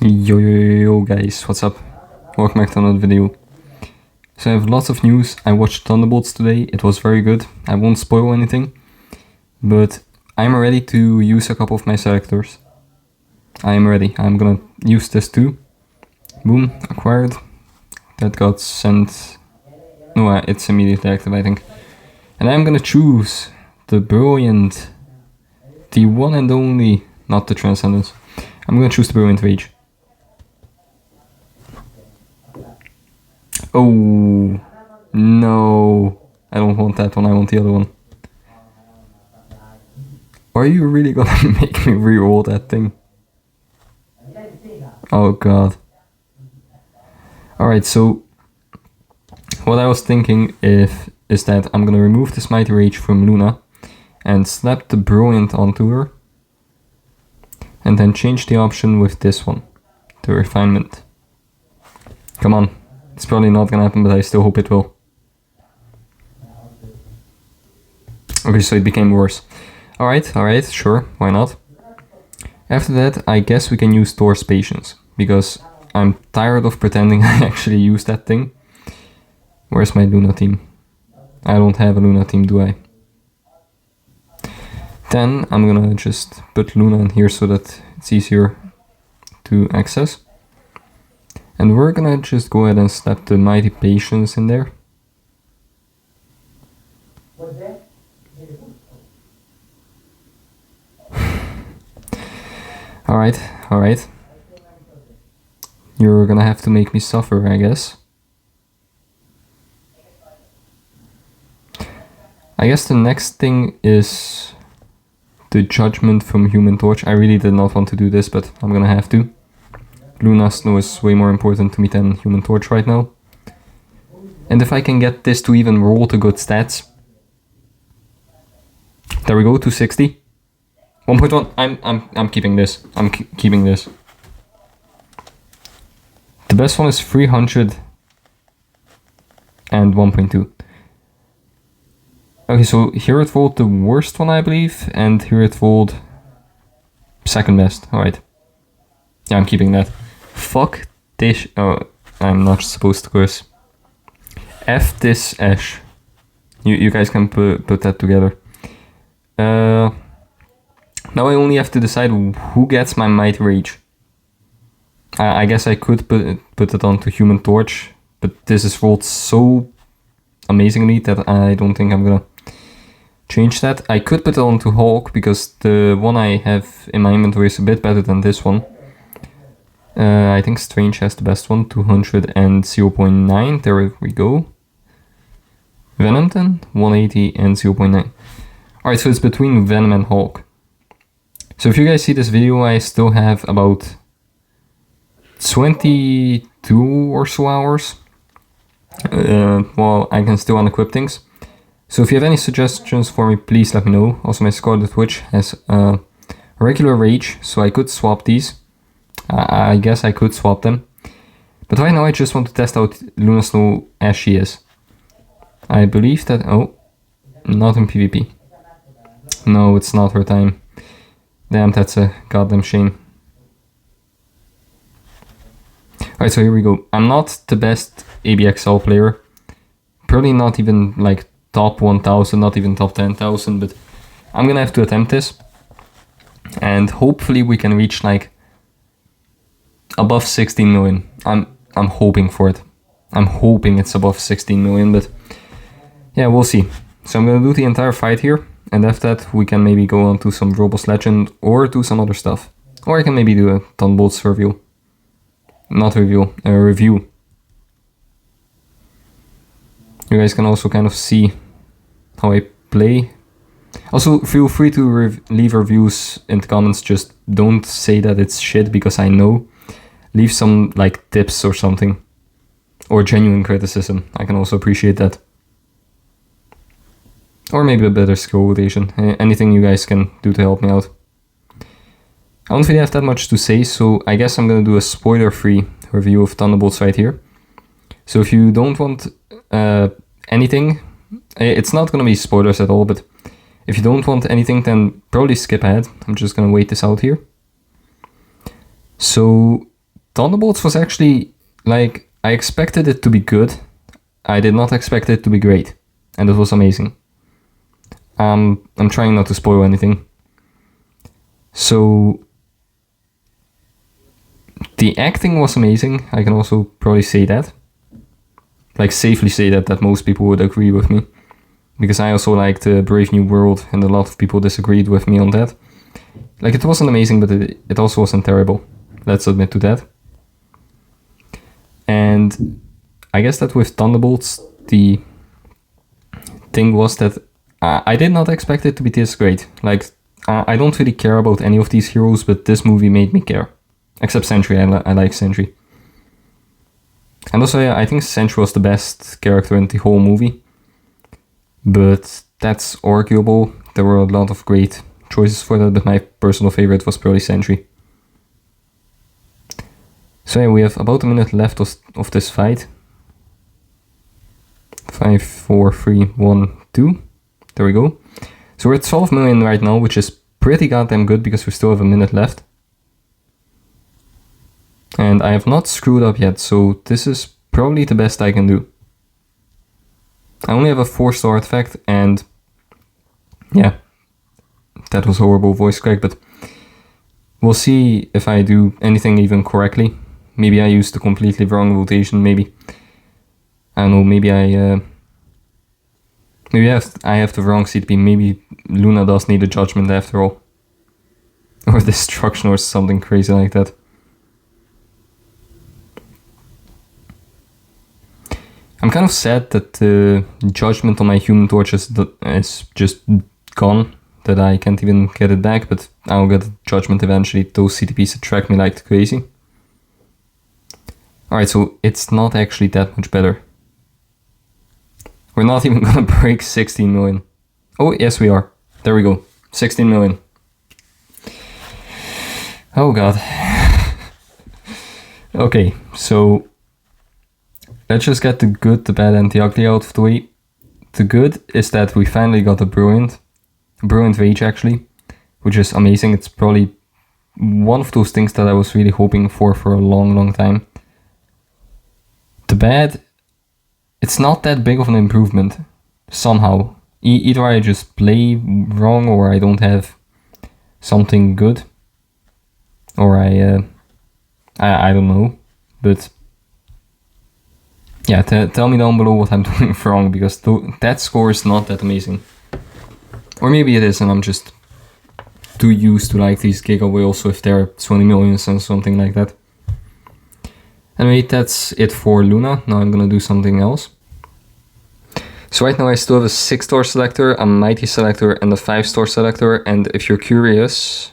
Yo guys, what's up? Welcome back to another video. So I have lots of news. I watched Thunderbolts today, it was very good. I won't spoil anything, but I'm ready to use a couple of my selectors. I am ready, I'm gonna use this too. Boom, acquired. That got sent... No, it's immediately active I think. And I'm gonna choose the brilliant, the one and only, not the Transcendence. I'm gonna choose the Brilliant Rage. Oh, no. I don't want that one, I want the other one. Are you really gonna make me re-roll that thing? Oh god. Alright, so what I was thinking is that I'm gonna remove this Mighty Rage from Luna and slap the Brilliant onto her. And then change the option with this one, the Refinement. Come on. It's probably not gonna happen, but I still hope it will. Okay, so it became worse. Alright, sure, why not? After that, I guess we can use Thor's Patience, because I'm tired of pretending I actually use that thing. Where's my Luna team? I don't have a Luna team, do I? Then I'm gonna just put Luna in here so that it's easier to access. And we're gonna just go ahead and slap the Mighty Patience in there. Alright. You're gonna have to make me suffer, I guess. I guess the next thing is the Judgment from Human Torch. I really did not want to do this, but I'm gonna have to. Luna Snow is way more important to me than Human Torch right now. And if I can get this to even roll to good stats. There we go, 260. 1.1, I'm keeping this. I'm keeping this. The best one is 300 and 1.2. Okay, so here it rolled the worst one I believe, and here it rolled second best. Alright. Yeah, I'm keeping that. Fuck this. Oh, I'm not supposed to curse. F this Ash. You guys can put that together. Now I only have to decide who gets my Mighty Rage. I guess I could put it onto Human Torch, but this is rolled so amazingly that I don't think I'm gonna change that. I could put it onto Hulk because the one I have in my inventory is a bit better than this one. I think Strange has the best one, 200 and 0.9, there we go. Venom then, 180 and 0.9. Alright, so it's between Venom and Hulk. So if you guys see this video, I still have about 22 or so hours. Well, I can still unequip things. So if you have any suggestions for me, please let me know. Also, my Scarlet Witch has regular Rage, so I could swap these. I guess I could swap them. But right now I just want to test out Luna Snow as she is. I believe that... Oh, not in PvP. No, it's not her time. Damn, that's a goddamn shame. Alright, so here we go. I'm not the best ABXL player. Probably not even like top 1000, not even top 10,000, but I'm gonna have to attempt this. And hopefully we can reach like above 16 million. I'm hoping for it. I'm hoping it's above 16 million, but yeah, we'll see. So I'm gonna do the entire fight here, and after that we can maybe go on to some Robust Legend or do some other stuff. Or I can maybe do a Thunderbolts review. Not review, a review. You guys can also kind of see how I play. Also, feel free to leave reviews in the comments, just don't say that it's shit because I know. Leave some like tips or something. Or genuine criticism, I can also appreciate that. Or maybe a better skill rotation, anything you guys can do to help me out. I don't really have that much to say, so I guess I'm gonna do a spoiler-free review of Thunderbolts right here. So if you don't want anything, it's not gonna be spoilers at all, but if you don't want anything, then probably skip ahead. I'm just gonna wait this out here. So Thunderbolts was actually, like, I expected it to be good. I did not expect it to be great. And it was amazing. I'm trying not to spoil anything. So, the acting was amazing. I can also probably say that. Like, safely say that most people would agree with me. Because I also liked Brave New World, and a lot of people disagreed with me on that. Like, it wasn't amazing, but it also wasn't terrible. Let's admit to that. And I guess that with Thunderbolts, the thing was that I did not expect it to be this great. Like, I don't really care about any of these heroes, but this movie made me care. Except Sentry, I like Sentry. And also, yeah, I think Sentry was the best character in the whole movie. But that's arguable. There were a lot of great choices for that, but my personal favorite was probably Sentry. So yeah, we have about a minute left of this fight. 5, 4, 3, 1, 2. There we go. So we're at 12 million right now, which is pretty goddamn good because we still have a minute left. And I have not screwed up yet, so this is probably the best I can do. I only have a 4-star artifact, and yeah, that was horrible voice crack, but we'll see if I do anything even correctly. Maybe I used the completely wrong rotation, maybe. I don't know, maybe I have the wrong CTP. Maybe Luna does need a judgment after all. Or destruction or something crazy like that. I'm kind of sad that the judgment on my Human Torch is just gone. That I can't even get it back, but I'll get a judgment eventually. Those CTPs attract me like crazy. Alright, so it's not actually that much better. We're not even gonna break 16 million. Oh, yes we are. There we go. 16 million. Oh god. Okay, so let's just get the good, the bad, and the ugly out of the way. The good is that we finally got a Brilliant Rage actually, which is amazing. It's probably one of those things that I was really hoping for a long time. The bad, it's not that big of an improvement, somehow. Either I just play wrong, or I don't have something good, or I don't know, but yeah, tell me down below what I'm doing wrong, because that score is not that amazing. Or maybe it is, and I'm just too used to like these Giga Whales, so if they're 20 million and something like that. Anyway, that's it for Luna. Now I'm gonna do something else. So right now I still have a 6-star selector, a Mighty selector, and a 5-star selector, and if you're curious,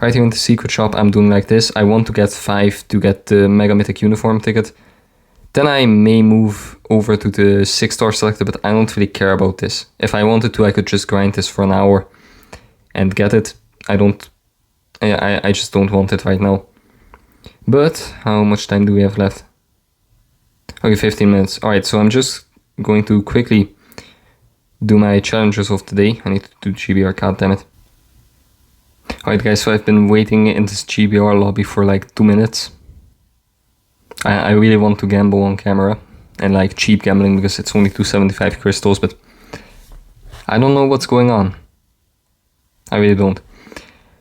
right here in the secret shop I'm doing like this. I want to get 5 to get the Mega Mythic Uniform ticket. Then I may move over to the 6-star selector, but I don't really care about this. If I wanted to, I could just grind this for an hour and get it. I just don't want it right now. But how much time do we have left? Okay, 15 minutes. Alright, so I'm just going to quickly do my challenges of the day. I need to do GBR, goddammit. Alright guys, so I've been waiting in this GBR lobby for like 2 minutes. I really want to gamble on camera, and like cheap gambling, because it's only 275 crystals, but I don't know what's going on. I really don't.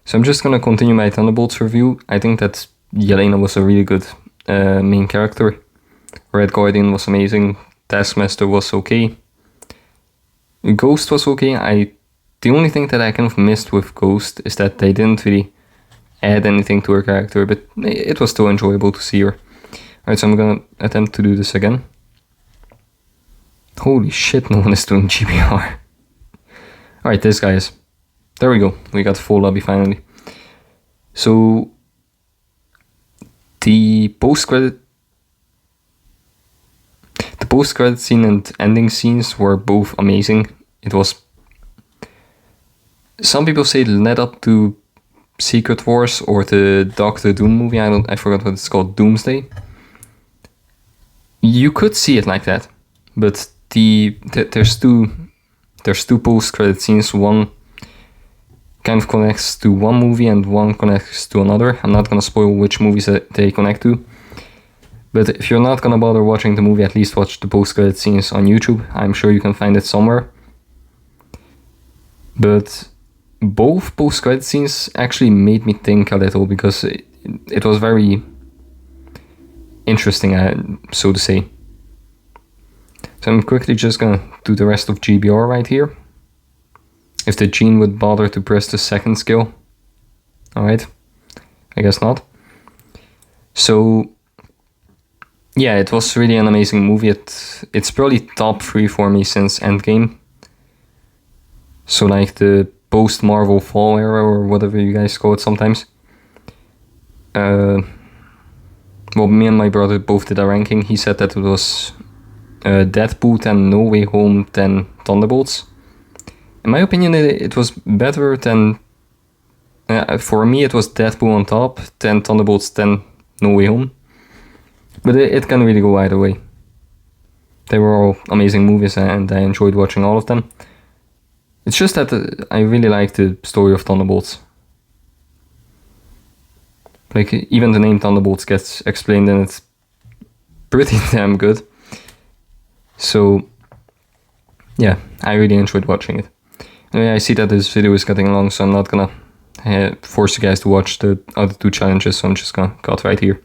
So I'm just gonna continue my Thunderbolts review. I think that Yelena was a really good main character. Red Guardian was amazing. Taskmaster was okay. Ghost was okay. The only thing that I kind of missed with Ghost is that they didn't really add anything to her character, but it was still enjoyable to see her. Alright, so I'm gonna attempt to do this again. Holy shit, no one is doing GBR. Alright, this guy is. There we go. We got full lobby finally. So the post-credit scene and ending scenes were both amazing. It was, some people say, led up to Secret Wars or the Doctor Doom movie. I forgot what it's called, Doomsday. You could see it like that, but there's two post-credit scenes. One kind of connects to one movie and one connects to another. I'm not gonna spoil which movies they connect to. But if you're not gonna bother watching the movie, at least watch the post-credit scenes on YouTube. I'm sure you can find it somewhere. But both post-credit scenes actually made me think a little, because it was very interesting, so to say. So I'm quickly just gonna do the rest of GBR right here. If the gene would bother to press the second skill. Alright, I guess not. So yeah, it was really an amazing movie. It's probably top 3 for me since Endgame. So like the post-Marvel fall era, or whatever you guys call it sometimes. Well, me and my brother both did a ranking. He said that it was Deadpool, then No Way Home, then Thunderbolts. In my opinion, it was better than... for me, it was Deadpool on top, then Thunderbolts, then No Way Home. But it can really go either way. They were all amazing movies and I enjoyed watching all of them. It's just that I really like the story of Thunderbolts. Like, even the name Thunderbolts gets explained and it's pretty damn good. So, yeah, I really enjoyed watching it. Anyway, I see that this video is getting long, so I'm not gonna force you guys to watch the other 2 challenges, so I'm just gonna cut right here.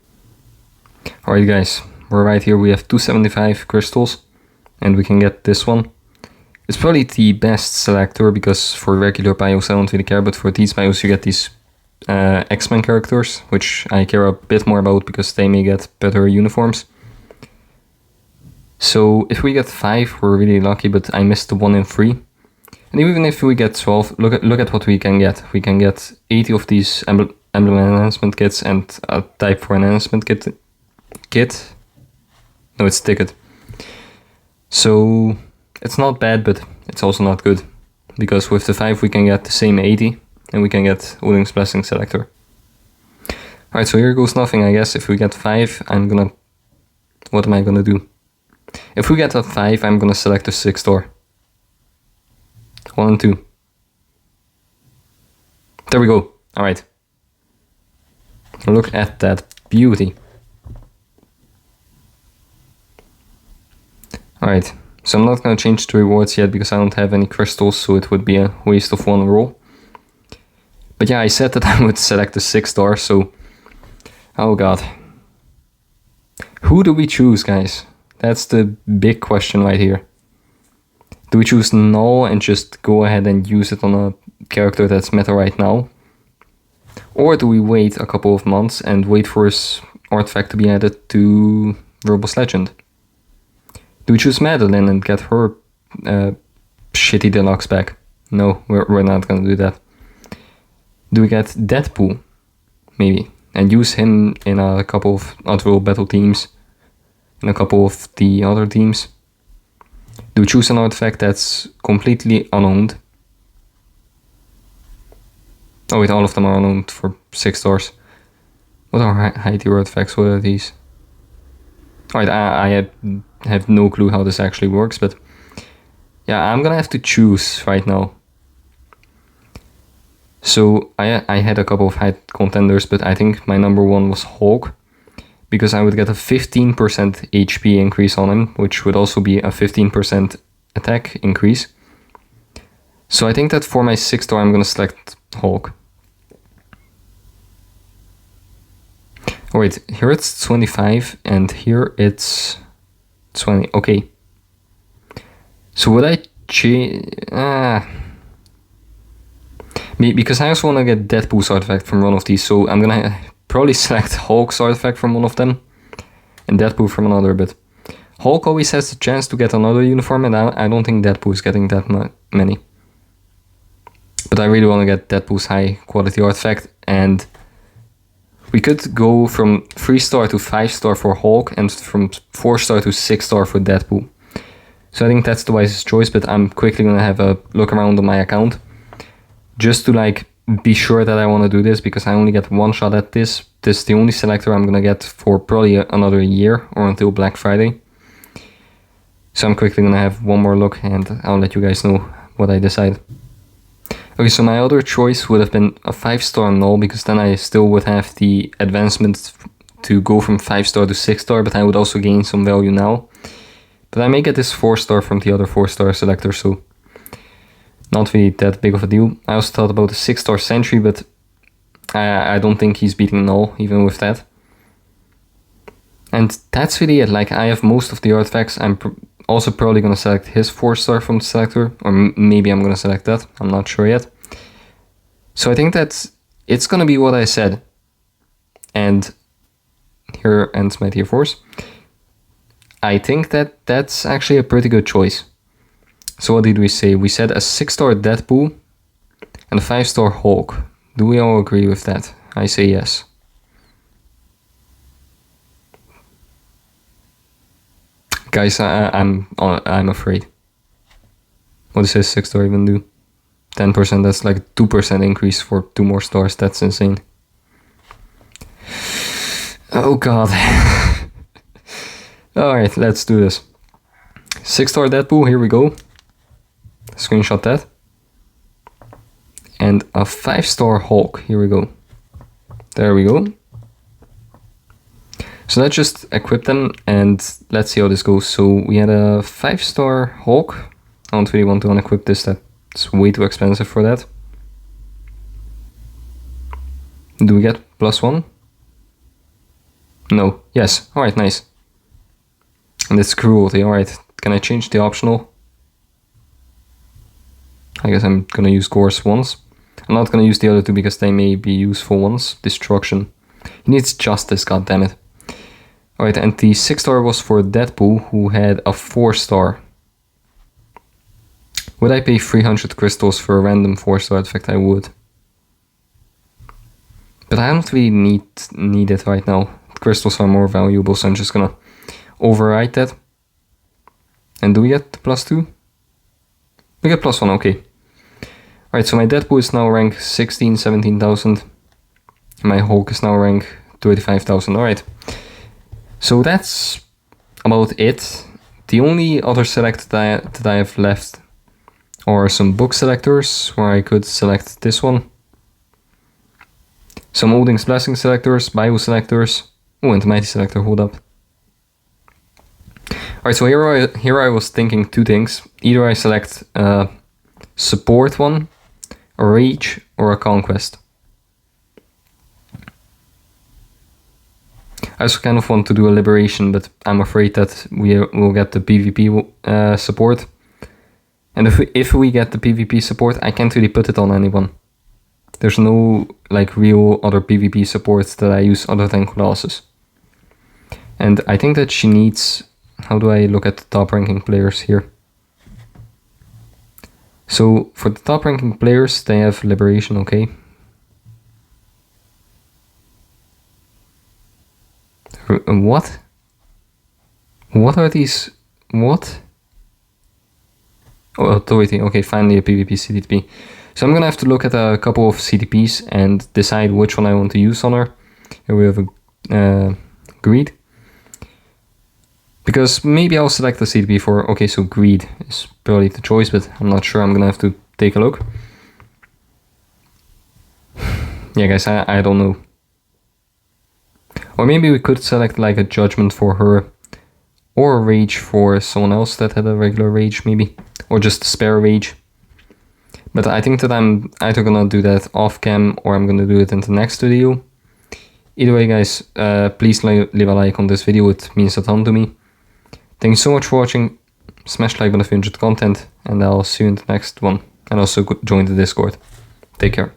Alright guys, we're right here, we have 275 crystals, and we can get this one. It's probably the best selector, because for regular bios I don't really care, but for these bios you get these X-Men characters, which I care a bit more about, because they may get better uniforms. So if we get 5, we're really lucky, but I missed the 1 in 3. And even if we get 12, look at what we can get. We can get 80 of these emblem enhancement kits and a type 4 enhancement kit. No, it's ticket. So it's not bad, but it's also not good, because with the 5 we can get the same 80 and we can get Odin's Blessing Selector. Alright, so here goes nothing, I guess. If we get 5, what am I gonna do? If we get a 5, I'm gonna select a 6 star. 1 and 2. There we go. Alright. Look at that beauty. Alright, so I'm not gonna change the rewards yet because I don't have any crystals, so it would be a waste of 1 roll. But yeah, I said that I would select a 6 star, so... Oh god. Who do we choose, guys? That's the big question right here. Do we choose Null and just go ahead and use it on a character that's meta right now? Or do we wait a couple of months and wait for his artifact to be added to Robust Legend? Do we choose Madeline and get her shitty deluxe back? No, we're not gonna do that. Do we get Deadpool? Maybe. And use him in a couple of Outworld battle teams. In a couple of the other teams. Do we choose an artifact that's completely unowned? Oh wait, all of them are unowned for 6 stars. What are high tier artifacts? What are these? Alright, I have no clue how this actually works, but yeah, I'm gonna have to choose right now. So I had a couple of high contenders, but I think my number 1 was Hulk, because I would get a 15% HP increase on him, which would also be a 15% attack increase. So I think that for my 6 star I'm gonna select Hulk. Oh wait, here it's 25 and here it's 20. Okay. So would I change? Because I also want to get Deadpool's artifact from one of these, so I'm gonna probably select Hulk's artifact from one of them and Deadpool from another, but Hulk always has the chance to get another uniform, and I don't think Deadpool is getting that many. But I really want to get Deadpool's high quality artifact, and we could go from 3 star to 5 star for Hulk and from 4 star to 6 star for Deadpool. So I think that's the wisest choice, but I'm quickly gonna have a look around on my account just to like be sure that I want to do this, because I only get 1 shot at this. This is the only selector I'm gonna get for probably another year or until Black Friday. So I'm quickly gonna have one more look and I'll let you guys know what I decide. Okay, so my other choice would have been a 5-star null, because then I still would have the advancement to go from 5-star to 6-star, but I would also gain some value now. But I may get this 4-star from the other 4-star selector, so not really that big of a deal. I also thought about the 6-star sentry, but I don't think he's beating null, even with that. And that's really it. Like, I have most of the artifacts. I'm also probably going to select his 4-star from the selector, or maybe I'm going to select that. I'm not sure yet. So I think that it's going to be what I said. And here ends my tier 4s. I think that that's actually a pretty good choice. So what did we say? We said a 6-star Deadpool and a 5-star Hulk. Do we all agree with that? I say yes. Guys, I'm afraid. What does this 6-star even do? 10%, that's like 2% increase for 2 more stars. That's insane. Oh god. Alright, let's do this. 6-star Deadpool, here we go. Screenshot that. And a 5-star Hulk, here we go. There we go. So let's just equip them and let's see how this goes. So we had a 5-star Hulk. I don't really want to unequip this, that's way too expensive for that. Do we get +1? No, yes, alright, nice. And it's cruelty, alright. Can I change the optional? I guess I'm gonna use Gorse once. I'm not gonna use the other two because they may be useful ones. Destruction. He needs justice, goddammit. Alright, and the 6-star was for Deadpool, who had a 4-star. Would I pay 300 crystals for a random 4-star artifact? I would. But I don't really need it right now. Crystals are more valuable, so I'm just gonna override that. And do we get the +2? We get +1, okay. Alright, so my Deadpool is now rank 16, 17,000. My Hulk is now rank 35,000, alright. So that's about it. The only other select that I have left are some book selectors, where I could select this one. Some Odin's Blessing selectors, Bible selectors. Oh, and the Mighty selector, hold up. Alright, so here I was thinking two things. Either I select a support one, a rage, or a conquest. I also kind of want to do a liberation, but I'm afraid that we will get the PvP support. And if we get the PvP support, I can't really put it on anyone. There's no like real other PvP supports that I use other than Colossus. And I think that she needs... How do I look at the top ranking players here? So for the top ranking players, they have Liberation, okay. What? What are these? What? Oh, authority. Okay, finally a PvP CTP. So I'm gonna have to look at a couple of CTPs and decide which one I want to use on her. Here we have a Greed. Because maybe I'll select the CTP for... Okay, so Greed is probably the choice, but I'm not sure. I'm gonna have to take a look. Yeah, guys, I don't know. Or maybe we could select like a Judgment for her. Or a Rage for someone else that had a regular Rage, maybe. Or just spare Rage. But I think that I'm either gonna do that off cam or I'm gonna do it in the next video. Either way, guys, please leave a like on this video. It means a ton to me. Thank you so much for watching. Smash the like button if you enjoyed the content. And I'll see you in the next one. And also join the Discord. Take care.